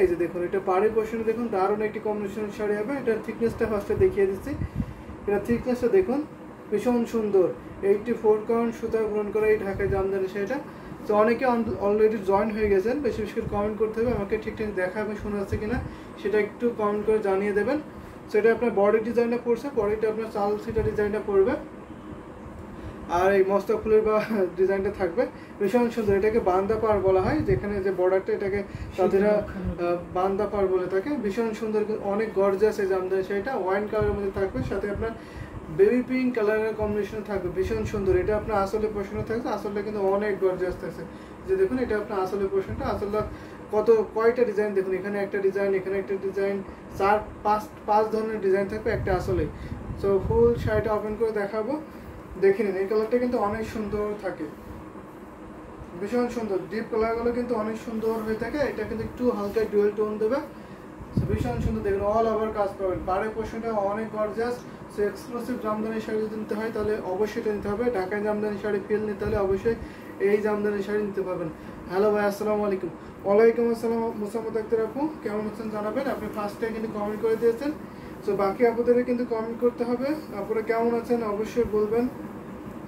এই যে দেখুন এটা পাড়ের পোর্শনে দেখুন দারুণ একটি কম্বিনেশনের শাড়ি হবে। এটার থিকনেসটা ফার্স্টে দেখিয়ে দিচ্ছি। এটা থিকনেসটা দেখুন ভীষণ সুন্দর। 84 কাউন্ট সুতা গ্রহণ করা এই ঢাকায় জামদানি শাড়িটা। তো অনেকে অলরেডি জয়েন হয়ে গেছেন, বেশি বেশি করে কমেন্ট করতে হবে, আমাকে ঠিকঠাক দেখা এবং শোনা যাচ্ছে কিনা সেটা একটু কমেন্ট করে জানিয়ে দেবেন। সেটা আপনার বডি ডিজাইনটা পড়ছে, বডিটা আপনার চাল সিটা ডিজাইনটা পড়বে, আর এই মস্তা ফুলের বা ডিজাইনটা থাকবে ভীষণ সুন্দর। এটাকে বান্দা পার বলা হয়, যেখানে যে বর্ডারটা এটাকে তাদেরা বান্দা পার বলে থাকে। ভীষণ সুন্দর, অনেক গর্জিয়াস এই জামদানি শাড়িটা। ওয়াইন কালারের মধ্যে থাকবে, সাথে আপনার বেবি পিঙ্ক কালারের কম্বিনেশন থাকবে, ভীষণ সুন্দর। এটা আপনার আসলে পোর্শনে থাকছে, আসলটা কিন্তু অনেক গর্জিয়াস থাকছে। যে দেখুন এটা আপনার আসলে পোর্শনটা, আসলটা কয়টা ডিজাইন দেখুন, এখানে একটা ডিজাইন, এখানে একটা ডিজাইন, পাঁচ ধরনের ডিজাইন থাকবে একটা আসলে। সো ফুল শাড়িটা ওপেন করে দেখাবো, দেখে নিন। এই কালারটা কিন্তু অনেক সুন্দর থাকে, ভীষণ সুন্দর। ডিপ কালারগুলো কিন্তু অনেক সুন্দর হয়ে থাকে। এটা কিন্তু একটু হালকা ডুয়েল টোন দেবে, ভীষণ সুন্দর। দেখুন অল ওভার কাজ পাবেন, পাড়ের পোর্শনটা অনেক gorgeous. So exclusive Jamdani sari যদি নিতে হয় তাহলে অবশ্যই এটা নিতে হবে। ঢাকায় জামদানি শাড়ি ফিল নিতে হলে অবশ্যই এই জামদানি শাড়ি নিতে পারবেন। হ্যালো ভাই, আসসালামু আলাইকুম। ওয়ালাইকুম আসসালাম মোসাম্মদ আক্তার আপু, কেমন আছেন জানাবেন। আপনি ফার্স্টে কিন্তু কমেন্ট করে দিয়েছেন, সো বাকি আপুদের কিন্তু কমেন্ট করতে হবে। আপনারা কেমন আছেন অবশ্যই বলবেন,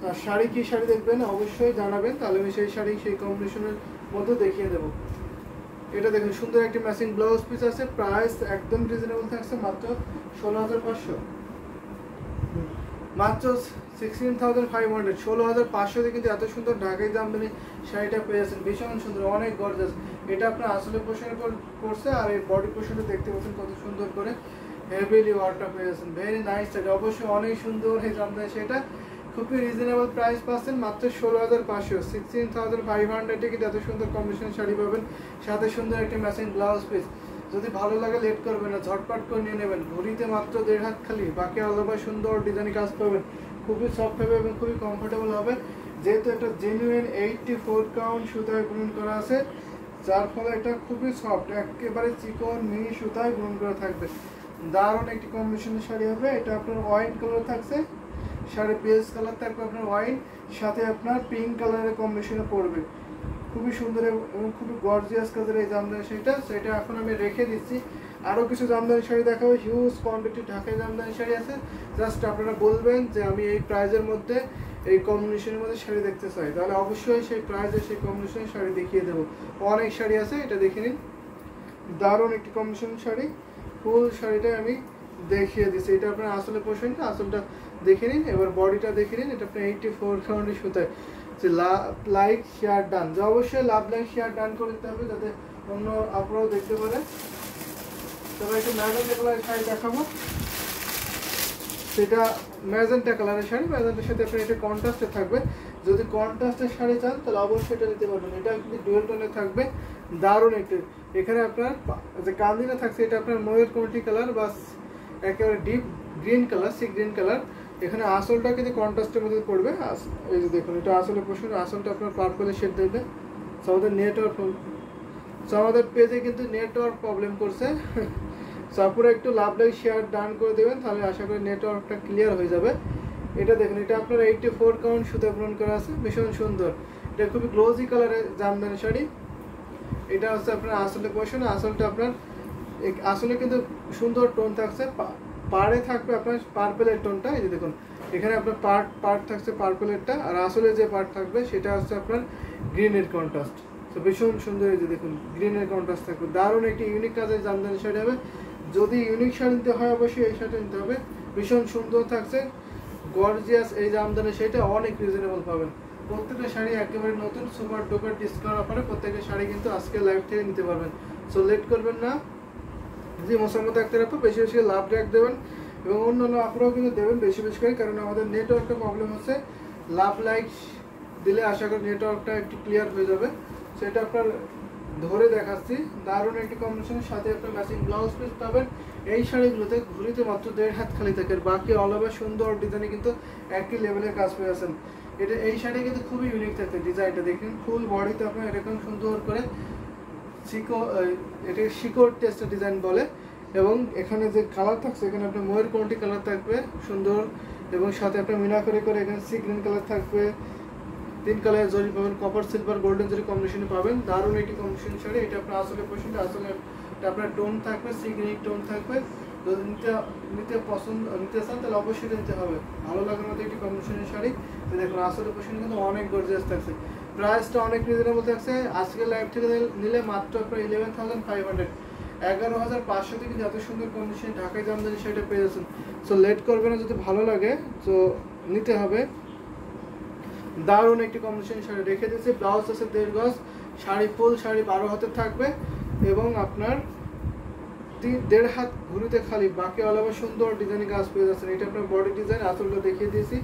আর শাড়ি কী শাড়ি দেখবেন অবশ্যই জানাবেন, তাহলে আমি সেই শাড়ি সেই কম্বিনেশনের মধ্যে দেখিয়ে দেবো। এটা দেখুন সুন্দর একটি ম্যাচিং ব্লাউজ পিস আছে, প্রাইস একদম রিজনেবল থাকছে, মাত্র 16,500, মাত্র 16,500, 16,500 কিন্তু এত সুন্দর ঢাকাই জামদানি শাড়িটা পেয়েছেন, ভীষণ সুন্দর, অনেক গর্জাস। এটা আপনার আসলে পোর্শনের পড়ছে, আর এই বডি পোর্শনটা দেখতে পাচ্ছেন কত সুন্দর করে হেভিলি ওয়ার্কটা পেয়েছেন, ভেরি নাইস শাড়ি, অবশ্যই অনেক সুন্দর এই জামদানি শাড়িটা। খুবই রিজনেবল প্রাইস পাচ্ছেন, মাত্র 16,500, 16,500 কিন্তু এত সুন্দর কম্বিনেশন শাড়ি পাবেন, সাথে সুন্দর একটা ম্যাচিং ব্লাউজ পিস। যদি ভালো লাগে লেট করবেন না, ঝটপট করে নিয়ে নেবেন। ঘড়িতে মাত্র 1.5 হাত খালি, বাকি আলাদা সুন্দর ডিজাইন কাজ পাবেন, খুবই সফট হবে এবং খুবই কমফোর্টেবল হবে। যেহেতু একটা জেনুইন 84 কাউন্ট সুতায় বুনন করা আছে, যার ফলে এটা খুবই সফট, একেবারে চিকন মিহি সুতায় বুনন করা থাকবে। দারুণ একটি কম্বিনেশনের শাড়ি হবে। এটা আপনার ওয়াইন কালার থাকছে, শাড়ি বেস কালার থাকবে আপনার ওয়াইন, সাথে আপনার পিঙ্ক কালারের কম্বিনেশনে পড়বে, খুবই সুন্দর এবং খুবই গর্জিয়াস কাজের এই জামদানি শাড়িটা। সেটা এখন আমি রেখে দিচ্ছি। আরও কিছু জামদানি শাড়ি দেখাবো, হিউজ কোয়ান্টিটি ঢাকায় জামদানি শাড়ি আছে। জাস্ট আপনারা বলবেন যে আমি এই প্রাইজের মধ্যে এই কম্বিনেশনের মধ্যে শাড়ি দেখতে চাই, তাহলে অবশ্যই সেই প্রাইজে সেই কম্বিনেশনের শাড়ি দেখিয়ে দেবো। অনেক শাড়ি আছে, এটা দেখে নিন, দারুণ একটি কম্বিনেশন শাড়ি। ফুল শাড়িটা আমি দেখিয়ে দিচ্ছি। এটা আপনার আসলে পোর্শনটা, আসলটা দেখে নিন। এবার বডিটা দেখে নিন, এটা আপনার 84 কাউন্টের সুতায়। যে লাইক শেয়ার ডান, যে অবশ্যই লাভ লাইক শেয়ার ডান করে দিতে হবে, যাতে অন্য আপনারাও দেখতে পারে। তবে একটু ম্যাজেন্টা কালারের শাড়ি দেখাবো, সেটা ম্যাজেন্টা কালারের শাড়ি, ম্যাজেন্টার সাথে আপনার এটা কন্ট্রাস্টে থাকবে। যদি কন্ট্রাস্টের শাড়ি চান তাহলে অবশ্যই এটা নিতে পারবেন। এটা কিন্তু ডুয়েল টোনে থাকবে, দারুণ একটু। এখানে আপনার যে কান্দিনা থাকছে, এটা আপনার ময়ূর কমিটি কালার বা একেবারে deep green colour, sea green colour. এখানে আসলটা কিন্তু কন্ট্রাস্টের মধ্যে পড়বে। এই যে দেখুন, এটা আসলে প্রশ্ন, আসলটা আপনার পার্পলের শেড দেবে। সো আমাদের পেজে কিন্তু নেটওয়ার্ক প্রবলেম করছে, সো আপনারা একটু লাভ লাইক শেয়ার ডান করে দেবেন, তাহলে আশা করি নেটওয়ার্কটা ক্লিয়ার হয়ে যাবে। এটা দেখুন, এটা আপনার 84 কাউন্ট সুতা পূরণ করা আছে, ভীষণ সুন্দর। এটা খুবই গ্লোজি কালারের জামদানি শাড়ি। এটা হচ্ছে আপনার আসলে পোর্শন, আসলটা আপনার আসলে কিন্তু সুন্দর টোন থাকছে, পাড়ে থাকবে আপনার পার্পেলের টোনটা। এই যে দেখুন, এখানে আপনার পার্ট থাকছে পার্পেলেরটা, আর আসলে যে পার্ট থাকবে সেটা হচ্ছে আপনার গ্রিনের কন্ট্রাস্ট। তো ভীষণ সুন্দর, এই যে দেখুন গ্রিনের কন্ট্রাস্ট থাকবে, দারুণ একটি ইউনিক কাজের জামদানি শাড়ি হবে। যদি ইউনিক শাড়ি নিতে হয় অবশ্যই এই শাড়িটা নিতে হবে, ভীষণ সুন্দর থাকছে, গর্জিয়াস এই জামদানি শাড়িটা অনেক রিজনেবল পাবেন। প্রত্যেকটা শাড়ি একেবারে নতুন, সুপার ডুপার ডিসকাউন্ট অফারে প্রত্যেকটা শাড়ি কিন্তু আজকে লাইভ থেকে নিতে পারবেন। সো লেট করবেন না। জি মোসাম্মদ আক্তার আপু, বেশি বেশি লাভ র্যাক দেবেন এবং অন্যান্য আপনারাও কিন্তু দেবেন বেশি বেশি করে, কারণ আমাদের নেটওয়ার্কটা প্রবলেম হচ্ছে। লাভ লাইক দিলে আশা করি নেটওয়ার্কটা একটু ক্লিয়ার হয়ে যাবে। সেটা আপনার ধরে দেখাচ্ছি, দারুণ একটি কম্বিনেশনের সাথে আপনার ম্যাচিং ব্লাউজ পিস পাবেন। এই শাড়িগুলোতে ঘুরিতে মাত্র 1.5 হাত খালি থাকে, বাকি অল ওভার সুন্দর ডিজাইনে কিন্তু একই লেভেলের কাজ পেয়েছেন। এই শাড়ি কিন্তু খুবই ইউনিক থাকে, ডিজাইনটা দেখুন, ফুল বডিতে আপনার এরকম সুন্দর করে এটা শিকড় টেস্টের ডিজাইন বলে। এবং এখানে যে কালার থাকছে, এখানে আপনার ময়ূর কোনটি কালার থাকবে সুন্দর, এবং সাথে আপনার মিনা করে এখানে সি গ্রিন কালার থাকবে, 3 কালারের জরি পাবেন, কপার সিলভার গোল্ডেন জরি কম্বিনেশনে পাবেন। দারুণ একটি কম্বিনেশন শাড়ি। এটা আপনার আসলে পোর্শনটা, আসলে এটা আপনার টোন থাকবে, সি গ্রিন টোন থাকবে। যদি নিতে চান তাহলে অবশ্যই নিতে হবে। ভালো লাগার মতো একটি কম্বিনেশনের শাড়ি। দেখুন আসলের পোর্শন কিন্তু অনেক গর্জিয়াস থাকছে, প্রাইসটা অনেক রিজনেবল থাকছে। আজকে লাইভ থেকে নিলে মাত্র আপনার 11,500, 11,500 থেকে যত সুন্দর কন্ডিশন ঢাকায় জামদানি শাড়িটা পেয়ে যাচ্ছেন। সো লেট করবে না, যদি ভালো লাগে তো নিতে হবে। দারুণ একটি কম্বিনেশন শাড়ি রেখে দিয়েছি। ব্লাউজ আছে 1.5 গজ, শাড়ি ফুল শাড়ি 12 হাতের থাকবে এবং আপনার 1.5 হাত ঘুরিতে খালি, বাকি অল ওভার সুন্দর ডিজাইন কাজ পেয়ে যাচ্ছেন। এটা আপনার বডি ডিজাইন, আঁচলটা দেখিয়ে দিয়েছি।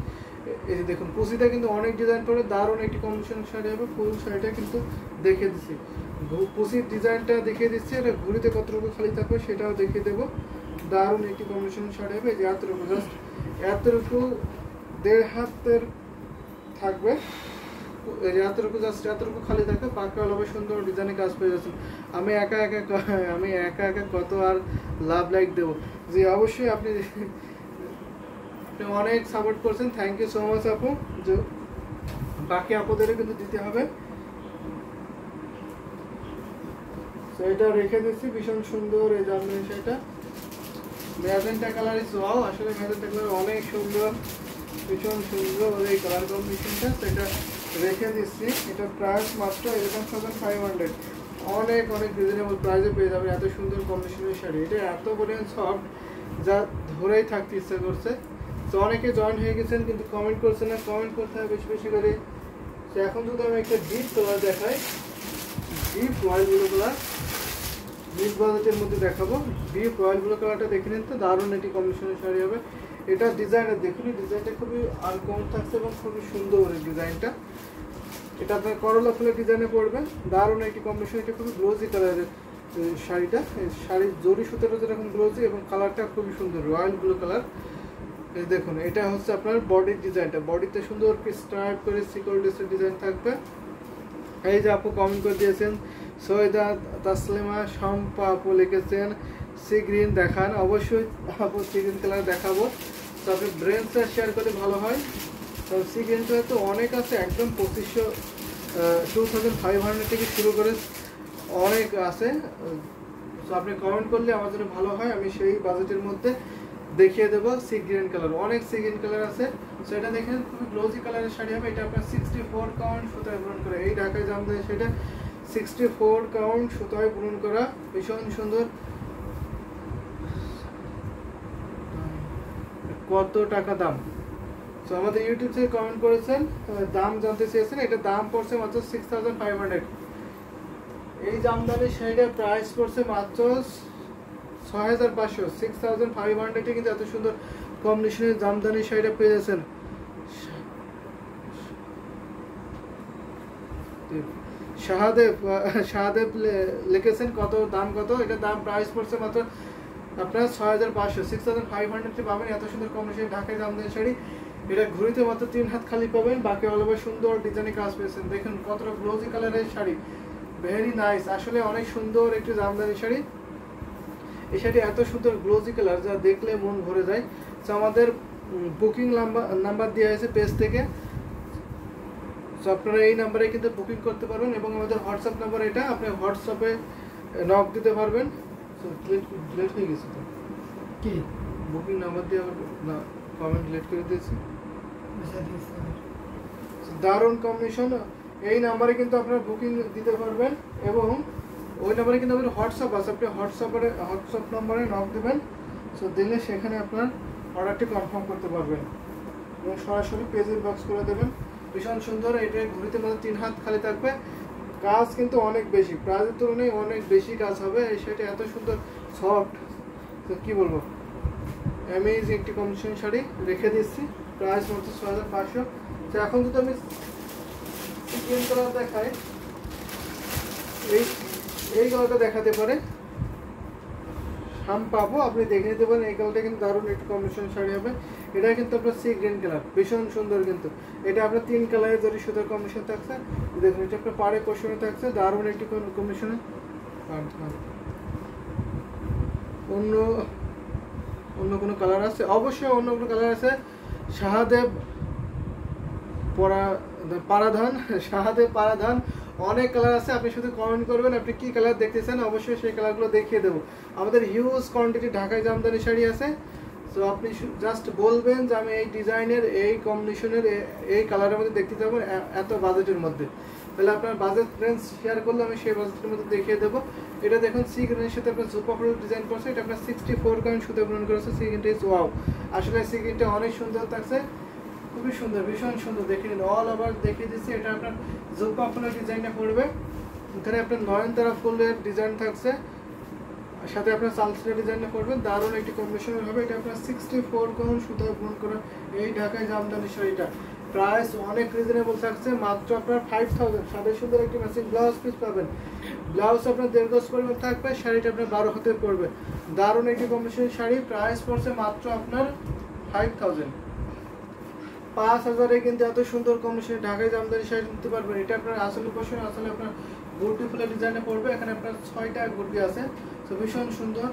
এই যে দেখুন কুচিটা কিন্তু অনেক ডিজাইন করে, দারুণ একটি কম্বিনেশন শাড়ি হবে। ফুল শাড়িটা কিন্তু দেখিয়ে দিচ্ছি, কুচির ডিজাইনটা দেখিয়ে দিচ্ছি। এটা ঘুরিতে কতটুকু খালি থাকবে সেটাও দেখিয়ে দেবো। দারুণ একটি কম্বিনেশন শাড়ি হবে। এই যে এতটুকু, জাস্ট এতটুকু 1.5 হাতের থাকবে, এতটুকু জাস্ট এতটুকু খালি থাকে, বাকি অল ওভার সুন্দর ডিজাইনে কাজ পেয়ে যাচ্ছেন। আমি একা একা কত আর লাভ লাইক দেবো। জি অবশ্যই আপনি অনেক সাপোর্ট করছেন, থ্যাংক ইউ সো মাচ আপু। যে বাকি আপুদেরও কিন্তু দিতে হবে। তো এটা রেখে দিচ্ছি, ভীষণ সুন্দর এই জামদানি শাড়িটা। ম্যাজেন্টা কালার ইজ ওয়াও, আসলে ম্যাজেন্টা কালার অনেক সুন্দর, ভীষণ সুন্দর এই কালার কম্বিনেশনটা। সেটা রেখে দিচ্ছি। এটা প্রাইস মাত্র 11,500, অনেক রিজনেবল প্রাইসে পেয়ে যাবেন এত সুন্দর কম্বিনেশনের শাড়ি। এটা এত পরিমাণ সফট, যা ধরেই থাকতে ইচ্ছা করছে। তো অনেকে জয়েন হয়ে গেছেন কিন্তু কমেন্ট করছে না, কমেন্ট করতে হবে বেশি বেশি করে। তো এখন যদি আমি একটা ডিপ কালার দেখাই, deep royal blue colour, mid বাজেটের মধ্যে দেখাবো। ডিপ রয়্যাল ব্লু কালারটা দেখে নিন তো, দারুণ একটি কম্বিনেশনের শাড়ি হবে। এটা ডিজাইনের দেখুন, ডিজাইনটা খুবই আনকমন থাকছে এবং খুবই সুন্দর এই ডিজাইনটা। এটা আপনার করলা ফুলের ডিজাইনে পড়বে, দারুণ একটি কম্বিনেশন। এটা খুবই গ্লোজি কালারের শাড়িটা, শাড়ির জরি সুতোটা যেরকম গ্লোজি এবং কালারটা খুবই সুন্দর রয়্যাল ব্লু কালার। এই দেখুন এটা হচ্ছে আপনার বডির ডিজাইনটা, বডিতে সুন্দর স্ট্রাইপ করে সিকোয়েন্সের ডিজাইন থাকবে। এই যে আপু কমেন্ট করে দিয়েছেন, সৈয়দা তাসলিমা শম্পা আপু লিখেছেন সি গ্রিন দেখান। অবশ্যই আপু সি গ্রিন কালার দেখাবো। তো আপনি ব্রেনটা শেয়ার করলে ভালো হয়। তো সি গ্রিন কালার তো অনেক আছে, একদম 2500, 2500 থেকে শুরু করে অনেক আছে। তো আপনি কমেন্ট করলে আমার জন্য ভালো হয়, আমি সেই বাজেটের মধ্যে দেখিয়ে দেবো। সি গ্রিন কালার অনেক সি গ্রিন কালার আছে। সো এটা দেখেন খুবই গ্লোজি কালারের শাড়ি হবে। এটা আপনার 64 কাউন্ট সুতায় বুনন করা, এই ঢাকায় জামদানি সেটা 64 কাউন্ট সুতায় বুনন করা, ভীষণ সুন্দর। কত টাকা দাম? তো আমাদের ইউটিউব থেকে কমেন্ট করেছেন, দাম জানতে চেয়েছেন। এটা দাম পড়ছে মাত্র 6500। এই জামদানি শাড়িটার প্রাইস পড়ছে মাত্র 6500, 6500 কিন্তু এত সুন্দর কম্বিনেশনের জামদানি শাড়িটা পেয়ে যাচ্ছেন। শাহাদেব লিখেছেন কত দাম কত? এটা দাম প্রাইস পড়ছে মাত্র আপনার 6500, 6500 পাবেন এত সুন্দর কম্বিনেশন ঢাকায় জামদানি শাড়ি। এটা ঘুরিতে মাত্র 3 হাত খালি পাবেন, বাকি অল ওভার সুন্দর ডিজাইনে কাজ পেয়েছেন। দেখুন কতটা গ্লোজি কালারের শাড়ি, ভেরি নাইস। আসলে অনেক সুন্দর একটি জামদানি শাড়ি। এই শাড়ি এত সুন্দর গ্লোজি কালার যা দেখলে মন ভরে যায়। তো আমাদের বুকিং নাম্বার দেওয়া হয়েছে পেজ থেকে। সো আপনারা এই নাম্বারে কিন্তু বুকিং করতে পারবেন এবং আমাদের হোয়াটসঅ্যাপ নাম্বার এটা, আপনি হোয়াটসঅ্যাপে নক দিতে পারবেন। সো লেট হয়ে গেছে তো কি বুকিং নাম্বার দিয়ে না কমেন্ট লেট করে দিয়েছি। দারুণ কম্বিনেশন। এই নাম্বারে কিন্তু আপনারা বুকিং দিতে পারবেন এবং ওই নাম্বারে কিন্তু আমাদের হোয়াটসঅ্যাপ আছে, আপনি হোয়াটসঅ্যাপ নাম্বারে নক দেবেন। সো দিলে সেখানে আপনার অর্ডারটি কনফার্ম করতে পারবেন এবং সরাসরি পেজে বক্স করে দেবেন। ভীষণ সুন্দর। এটা ঘুরিতে মধ্যে 3 হাত খালি থাকবে, কাজ কিন্তু অনেক বেশি, প্রাইসের তুলনায় অনেক বেশি কাজ হবে। এই শাড়িটা এত সুন্দর সফট, তো কী বলবো, অ্যামেজিং একটি কম্বিনেশন শাড়ি রেখে দিচ্ছি। প্রাইস মাত্র 6500। তো এখন যদি আমি গ্রিন কালার দেখাই, এই কালারটা দেখাতে পারে শাম পাবো, আপনি দেখে নিতে পারেন। এই কালারটা কিন্তু দারুণ একটি কম্বিনেশন শাড়ি হবে। এটা কিন্তু আপনার সি গ্রিন কালার, ভীষণ সুন্দর। কিন্তু এটা আপনার 3 কালারের জরি সুতার কম্বিনেশন থাকছে। দেখুন এটা আপনার পাড়ে পোষণে থাকছে, দারুণ একটি কম্বিনেশন। অন্য কোনো কালার আছে? অবশ্যই অন্য কোনো কালার আছে। শাহাদেব পারাধান অনেক কালার আছে, আপনি শুধু কমেন্ট করবেন আপনি কি কালার দেখতে চান, অবশ্যই সেই কালারগুলো দেখিয়ে দেবো। আমাদের হিউজ কোয়ান্টিটি ঢাকায় জামদানি শাড়ি আছে। সো আপনি জাস্ট বলবেন যে আমি এই ডিজাইনের, এই কম্বিনেশনের, এই কালারের মধ্যে দেখতে চাবো এত বাজেটের মধ্যে, তাহলে আপনার বাজেট রেঞ্জ শেয়ার করলে আমি সেই বাজেটের মধ্যে দেখিয়ে দেবো। এটা দেখুন সি গ্রিনের সাথে আপনার জুপা ফুল ডিজাইন করছে, এটা আপনার 64 কাউন্ট সুতা বুনন করেছে। সি গ্রিনটা ইজ ওয়াও, আসলে সি গ্রিনটা অনেক সুন্দর থাকছে, খুবই সুন্দর, ভীষণ সুন্দর। দেখে নিন, অল ওভার দেখিয়ে দিচ্ছি। এটা আপনার জুপা ফুলের ডিজাইনটা পড়বে, এখানে আপনার নয়নতারা ফুলের ডিজাইন থাকছে, সাথে আপনার সালসিটা ডিজাইনটা করবেন, দারুণ একটি কম্বিনেশন হবে। এটা আপনার 64 কাউন্ট সুতা বুনন করা এই ঢাকায় জামদানি শাড়িটা প্রাইস অনেক রিজনেবল থাকছে, মাত্র আপনার 5000। সাথে সুন্দর একটি ম্যাচিং ব্লাউজ পিস পাবেন, ব্লাউজ আপনার 1.5 গজ পরিমাণ থাকবে, শাড়িটা আপনার 12 হাতে পড়বে। দারুণ একটি কম্বিনেশন শাড়ি, প্রাইস পড়ছে মাত্র আপনার 5000। 5000-এ কিন্তু এত সুন্দর কম্বিনেশন ঢাকায় জামদানি শাড়ি নিতে পারবেন। এটা আপনার আসলে পোর্শন, আসলে আপনার গুটি ফুলের ডিজাইনে পড়বে, এখানে আপনার 6টা গুটি আছে, তো ভীষণ সুন্দর।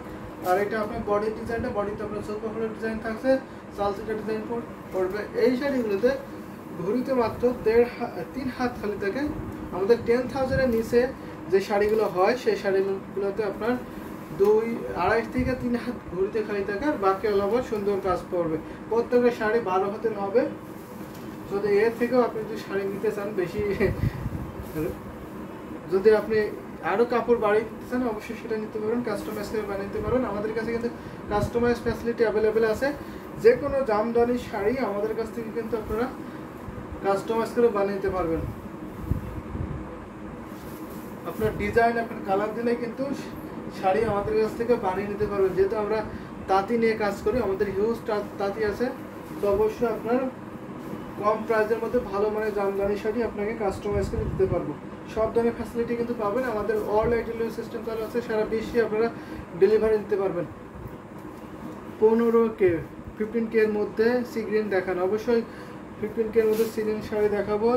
আর এটা আপনার বডির ডিজাইনটা, বডিতে আপনার জুপা ফুলের ডিজাইন থাকছে, সালসিটা ডিজাইন পড়বে। এই শাড়িগুলোতে ঘড়িতে মাত্র 3 হাত খালি থাকে। আমাদের 10,000-এর নিচে যে শাড়িগুলো হয় সেই শাড়িগুলোতে আপনার 2.5 থেকে 3 হাত ঘড়িতে খালি থাকে, আর বাকি আলাদা সুন্দর কাজ পড়বে। প্রত্যেকটা শাড়ি 12 হাতের হবে। যদি এর থেকেও আপনি যদি শাড়ি নিতে চান বেশি, যদি আপনি আরও কাপড় বাড়িয়ে দিতে চান অবশ্যই সেটা নিতে পারবেন, কাস্টমাইজ করে বানিয়ে নিতে পারবেন। আমাদের কাছে কিন্তু কাস্টমাইজ ফ্যাসিলিটি অ্যাভেলেবেল আছে। যে কোনো জামদানি শাড়ি আমাদের কাছ থেকে কিন্তু আপনারা কাস্টমাইজ করে বানিয়ে নিতে পারবেন। আপনার ডিজাইন, আপনার কালার দিলে কিন্তু শাড়ি আমাদের কাছ থেকে বানিয়ে নিতে পারবেন। যেহেতু আমরা তাঁতি নিয়ে কাজ করি, আমাদের হিউজ তাঁতি আছে, তো অবশ্যই আপনার কম প্রাইসের মধ্যে ভালো মানের জামদানি শাড়ি আপনাকে কাস্টমাইজ করে দিতে পারবো। সব ধরনের ফ্যাসিলিটি কিন্তু পাবেন। আমাদের অল ডেলিভারি সিস্টেম চালু আছে, সারা বিশ্বে আপনারা ডেলিভারি দিতে পারবেন। 15K 15K এর মধ্যে সি গ্রিন দেখান, অবশ্যই 15K এর মধ্যে সি গ্রিন শাড়ি দেখাবো।